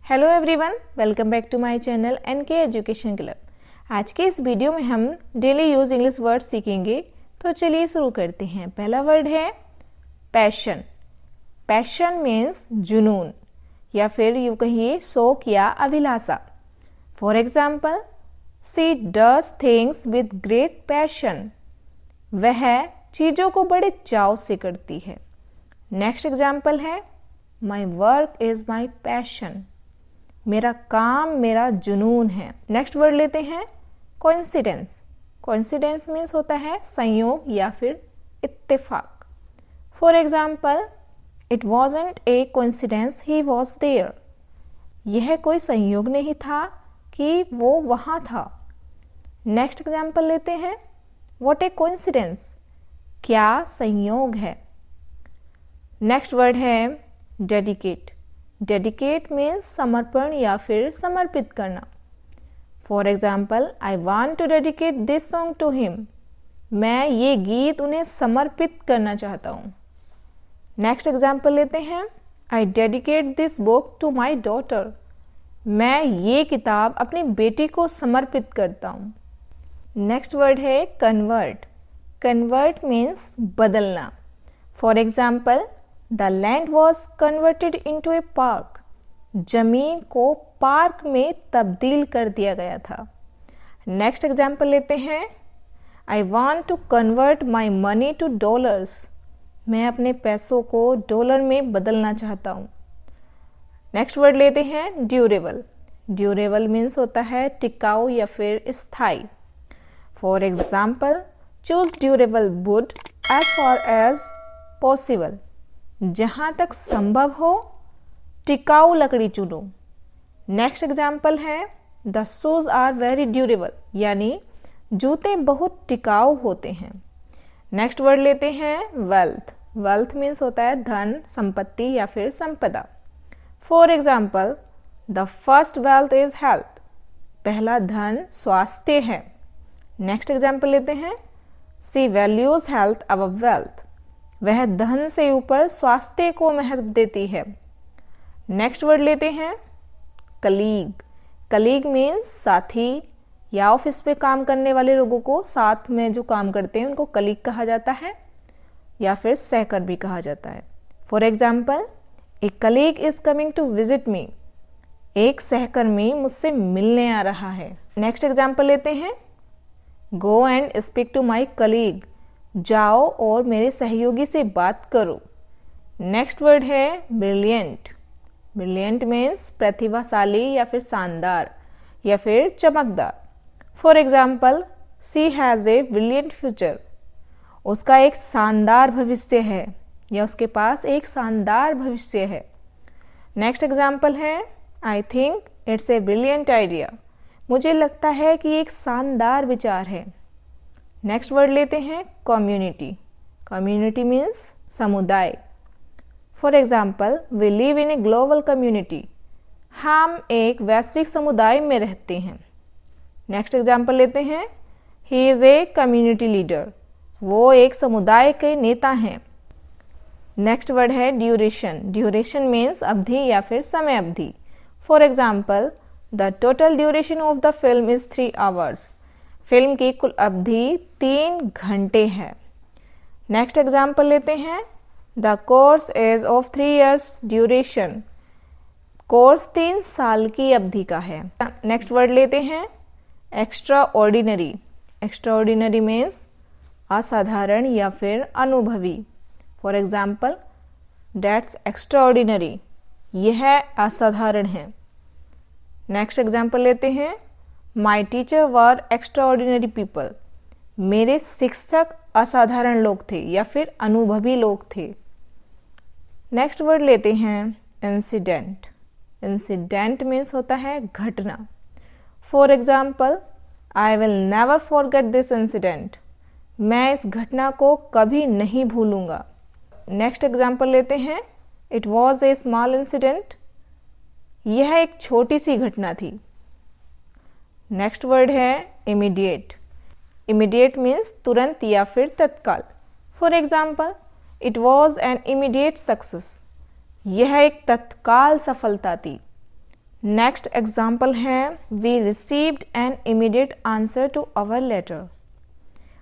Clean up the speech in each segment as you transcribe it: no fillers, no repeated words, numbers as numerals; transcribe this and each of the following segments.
Hello everyone, welcome back to my channel NK education club. आज के इस video में हम डेली यूज इंग्लिश वर्ड सीखेंगे। तो चलिए शुरू करते हैं। पहला वर्ड है पैशन। पैशन मीन्स जुनून या फिर यूँ कहिए शौक या अभिलाषा। For example, she does things with great passion. वह चीज़ों को बड़े चाव से करती है। नेक्स्ट एग्जाम्पल है my work is my passion. मेरा काम मेरा जुनून है। नेक्स्ट वर्ड लेते हैं कोइंसिडेंस। कोइंसिडेंस मीन्स होता है संयोग या फिर इत्तेफाक। For example, it wasn't a coincidence he was there. यह कोई संयोग नहीं था कि वो वहाँ था। नेक्स्ट एग्जाम्पल लेते हैं व्हाट ए कोइंसिडेंस। क्या संयोग है। नेक्स्ट वर्ड है डेडिकेट। डेडिकेट मीन्स समर्पण या फिर समर्पित करना। For example, I want to dedicate this song to him. मैं ये गीत उन्हें समर्पित करना चाहता हूँ। नेक्स्ट एग्जाम्पल लेते हैं I dedicate this book to my daughter. मैं ये किताब अपनी बेटी को समर्पित करता हूँ। नेक्स्ट वर्ड है कन्वर्ट। कन्वर्ट मीन्स बदलना। For example, the land was converted into a park. जमीन को पार्क में तब्दील कर दिया गया था। नेक्स्ट एग्जाम्पल लेते हैं I want to convert my money to dollars. मैं अपने पैसों को डॉलर में बदलना चाहता हूँ। नेक्स्ट वर्ड लेते हैं ड्यूरेबल। ड्यूरेबल मीन्स होता है टिकाऊ या फिर स्थायी। For example, choose durable wood as far as possible. जहाँ तक संभव हो टिकाऊ लकड़ी चुनो। नेक्स्ट एग्जाम्पल है the shoes are very durable, यानी जूते बहुत टिकाऊ होते हैं। नेक्स्ट वर्ड लेते हैं वेल्थ। वेल्थ मीन्स होता है धन, संपत्ति या फिर संपदा। For example, the first wealth is health. पहला धन स्वास्थ्य है। नेक्स्ट एग्जाम्पल लेते हैं she values health above wealth. वह धन से ऊपर स्वास्थ्य को महत्व देती है। नेक्स्ट वर्ड लेते हैं कलीग। कलीग मीन्स साथी या ऑफिस में काम करने वाले लोगों को साथ में जो काम करते हैं उनको कलीग कहा जाता है या फिर सहकर्मी भी कहा जाता है। For example, a colleague is coming to visit me. एक सहकर्मी मुझसे मिलने आ रहा है। नेक्स्ट एग्जाम्पल लेते हैं go and speak to my colleague. जाओ और मेरे सहयोगी से बात करो। नेक्स्ट वर्ड है ब्रिलियंट। ब्रिलियंट मीन्स प्रतिभाशाली या फिर शानदार या फिर चमकदार। For example, she has a brilliant future. उसका एक शानदार भविष्य है या उसके पास एक शानदार भविष्य है। नेक्स्ट एग्जाम्पल है I think it's a brilliant idea. मुझे लगता है कि एक शानदार विचार है। नेक्स्ट वर्ड लेते हैं कम्युनिटी। कम्युनिटी मीन्स समुदाय। For example, we live in a global community. हम एक वैश्विक समुदाय में रहते हैं। नेक्स्ट एग्जाम्पल लेते हैं he is a community leader. वो एक समुदाय के नेता हैं। नेक्स्ट वर्ड है ड्यूरेशन। ड्यूरेशन मीन्स अवधि या फिर समय अवधि। For example, the total duration of the film is 3 hours. Film की कुल अवधि 3 घंटे है। नेक्स्ट एग्जाम्पल लेते हैं the course is of 3 years duration. Course 3 साल की अवधि का है। नेक्स्ट वर्ड लेते हैं extra ordinary. Extra ordinary means असाधारण या फिर अनुभवी। For example, that's extra ordinary. यह असाधारण है। नेक्स्ट एग्जाम्पल लेते हैं my teacher were extra ordinary people. मेरे शिक्षक असाधारण लोग थे या फिर अनुभवी लोग थे। नेक्स्ट वर्ड लेते हैं इंसिडेंट। इंसिडेंट मीन्स होता है घटना। For example, I will never forget this incident. मैं इस घटना को कभी नहीं भूलूंगा। नेक्स्ट एग्जाम्पल लेते हैं it was a small incident. यह एक छोटी सी घटना थी। नेक्स्ट वर्ड है इमीडिएट। इमीडिएट मीन्स तुरंत या फिर तत्काल। For example, it was an immediate success. यह एक तत्काल सफलता थी। नेक्स्ट एग्जाम्पल है we received an immediate answer to our letter.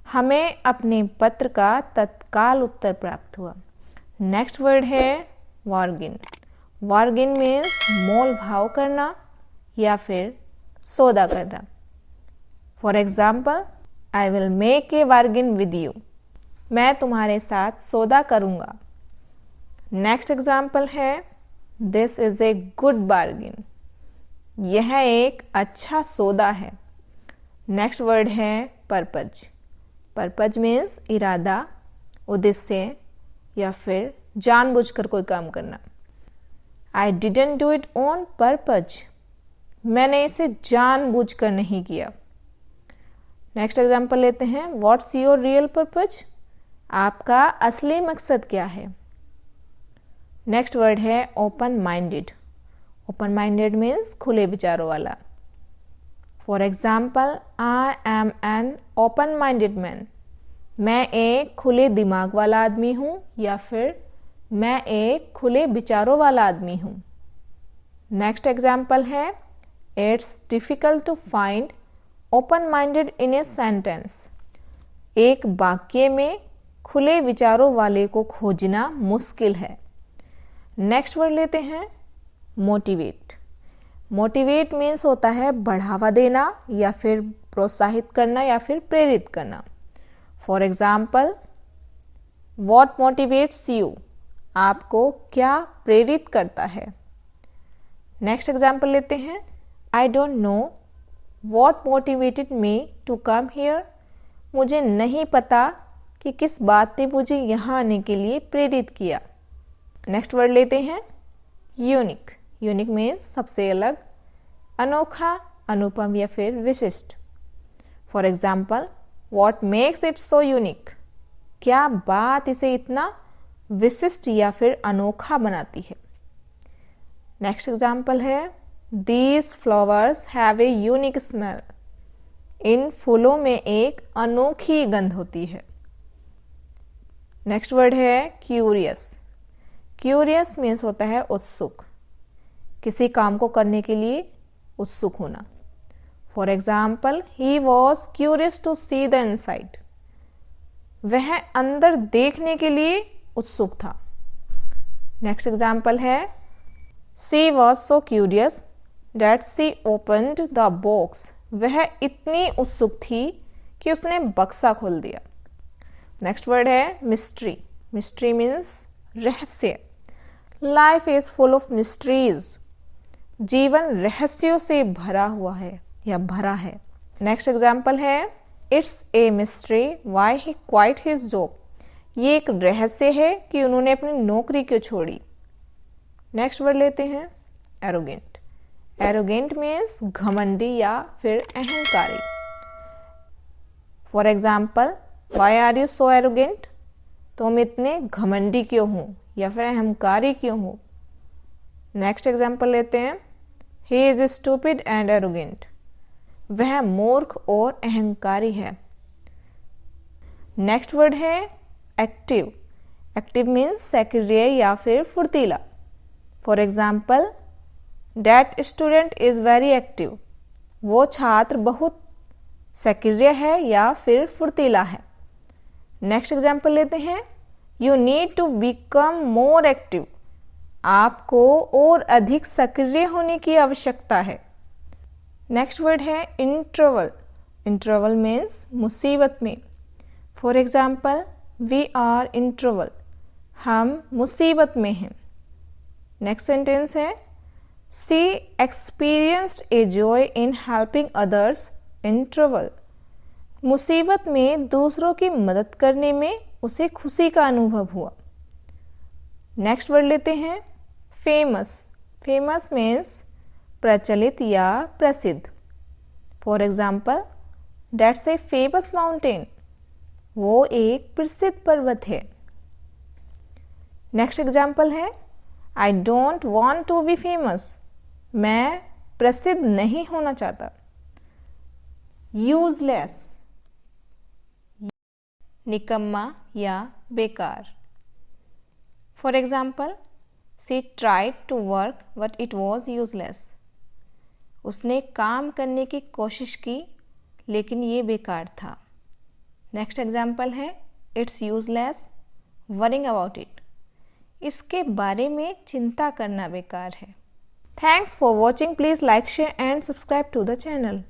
हमें अपने पत्र का तत्काल उत्तर प्राप्त हुआ। नेक्स्ट वर्ड है बार्गेन। बार्गेन मीन्स मोल भाव करना या फिर सौदा करना। For example, I will make a bargain with you. मैं तुम्हारे साथ सौदा करूँगा। नेक्स्ट एग्जाम्पल है this is a good bargain. यह एक अच्छा सौदा है। नेक्स्ट वर्ड है पर्पज। पर्पज मीन्स इरादा, उद्देश्य या फिर जानबूझकर कोई काम करना। I didn't do it on purpose. मैंने इसे जानबूझकर नहीं किया। नेक्स्ट एग्जाम्पल लेते हैं व्हाट्स योर रियल पर्पज। आपका असली मकसद क्या है। नेक्स्ट वर्ड है open minded. Open minded means खुले विचारों वाला। For example, I am an open minded man. मैं एक खुले दिमाग वाला आदमी हूँ या फिर मैं एक खुले विचारों वाला आदमी हूँ। नेक्स्ट एग्जाम्पल है it's difficult to find open minded in a sentence. एक वाक्य में खुले विचारों वाले को खोजना मुश्किल है। नेक्स्ट वर्ड लेते हैं मोटिवेट। मोटिवेट मीन्स होता है बढ़ावा देना या फिर प्रोत्साहित करना या फिर प्रेरित करना। For example, what motivates you. आपको क्या प्रेरित करता है। नेक्स्ट एग्जाम्पल लेते हैं I don't know what motivated me to come here. मुझे नहीं पता कि किस बात ने मुझे यहाँ आने के लिए प्रेरित किया। नेक्स्ट वर्ड लेते हैं यूनिक। यूनिक मीन्स सबसे अलग, अनोखा, अनुपम या फिर विशिष्ट। For example, what makes it so unique. क्या बात इसे इतना विशिष्ट या फिर अनोखा बनाती है। नेक्स्ट एग्जाम्पल है these flowers have a unique smell. इन फूलों में एक अनोखी गंध होती है। नेक्स्ट वर्ड है क्यूरियस। क्यूरियस मीन्स होता है उत्सुक, किसी काम को करने के लिए उत्सुक होना। For example, he was curious to see the inside. वह अंदर देखने के लिए उत्सुक था। नेक्स्ट एग्जाम्पल है she was so curious that she opened the box. वह इतनी उत्सुक थी कि उसने बक्सा खोल दिया। नेक्स्ट वर्ड है मिस्ट्री। मिस्ट्री मीन्स रहस्य। Life is full of mysteries. जीवन रहस्यों से भरा हुआ है या भरा है। नेक्स्ट एग्जाम्पल है it's a mystery why he quit his job. ये एक रहस्य है कि उन्होंने अपनी नौकरी क्यों छोड़ी। नेक्स्ट वर्ड लेते हैं एरोगेंट। एरोगेंट मीन्स घमंडी या फिर अहंकारी। For example, why are you so arrogant. तुम इतने घमंडी क्यों हो या फिर अहंकारी क्यों हो। नेक्स्ट एग्जाम्पल लेते हैं he is stupid and arrogant. वह मूर्ख और अहंकारी है। नेक्स्ट वर्ड है एक्टिव। एक्टिव मीन्स सक्रिय या फिर फुर्तीला। For example, that student is very active. वो छात्र बहुत सक्रिय है या फिर फुर्तीला है। नेक्स्ट एग्जाम्पल लेते हैं you need to become more active. आपको और अधिक सक्रिय होने की आवश्यकता है। नेक्स्ट वर्ड है इंटरवल। इंटरवल मीन्स मुसीबत में। For example, we are in trouble. हम मुसीबत में हैं। नेक्स्ट सेंटेंस है she experienced a joy in helping others in trouble. मुसीबत में दूसरों की मदद करने में उसे खुशी का अनुभव हुआ। नेक्स्ट वर्ड लेते हैं फेमस। फेमस मीन्स प्रचलित या प्रसिद्ध। For example, that's a famous mountain. वो एक प्रसिद्ध पर्वत है। नेक्स्ट एग्जाम्पल है I don't want to be famous. मैं प्रसिद्ध नहीं होना चाहता। यूजलेस, निकम्मा या बेकार। For example, she tried to work but it was useless. उसने काम करने की कोशिश की लेकिन ये बेकार था। नेक्स्ट एग्जाम्पल है it's useless worrying about it. इसके बारे में चिंता करना बेकार है। Thanks for watching. Please like, share and subscribe to the channel.